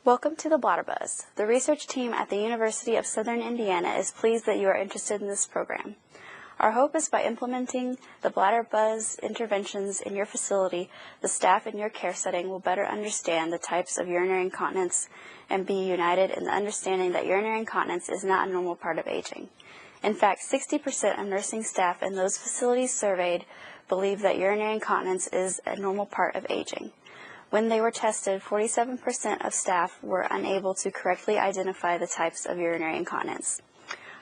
Welcome to the Bladder Buzz. The research team at the University of Southern Indiana is pleased that you are interested in this program. Our hope is by implementing the Bladder Buzz interventions in your facility, the staff in your care setting will better understand the types of urinary incontinence and be united in the understanding that urinary incontinence is not a normal part of aging. In fact, 60% of nursing staff in those facilities surveyed believe that urinary incontinence is a normal part of aging. When they were tested, 47% of staff were unable to correctly identify the types of urinary incontinence.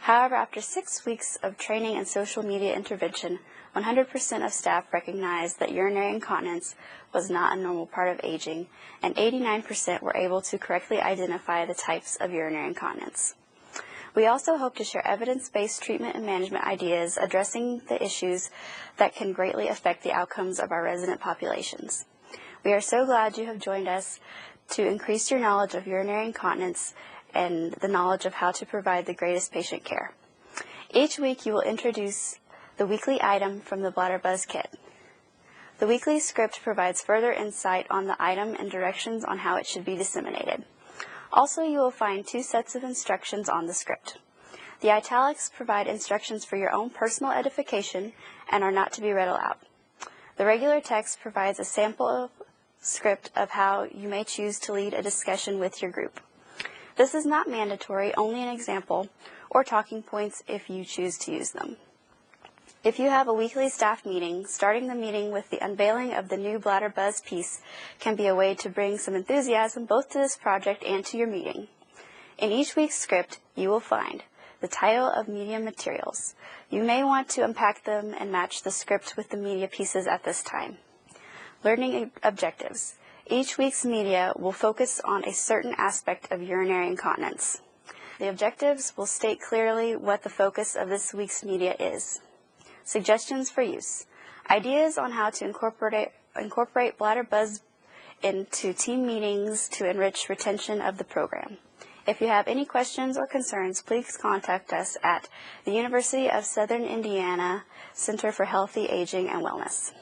However, after 6 weeks of training and social media intervention, 100% of staff recognized that urinary incontinence was not a normal part of aging, and 89% were able to correctly identify the types of urinary incontinence. We also hope to share evidence-based treatment and management ideas addressing the issues that can greatly affect the outcomes of our resident populations. We are so glad you have joined us to increase your knowledge of urinary incontinence and the knowledge of how to provide the greatest patient care. Each week you will introduce the weekly item from the Bladder Buzz Kit. The weekly script provides further insight on the item and directions on how it should be disseminated. Also, you will find 2 sets of instructions on the script. The italics provide instructions for your own personal edification and are not to be read aloud. The regular text provides a sample script of how you may choose to lead a discussion with your group. This is not mandatory, only an example, or talking points if you choose to use them. If you have a weekly staff meeting, starting the meeting with the unveiling of the new Bladder Buzz piece can be a way to bring some enthusiasm both to this project and to your meeting. In each week's script, you will find the title of media materials. You may want to unpack them and match the script with the media pieces at this time. Learning objectives. Each week's media will focus on a certain aspect of urinary incontinence. The objectives will state clearly what the focus of this week's media is. Suggestions for use. Ideas on how to incorporate Bladder Buzz into team meetings to enrich retention of the program. If you have any questions or concerns, please contact us at the University of Southern Indiana Center for Healthy Aging and Wellness.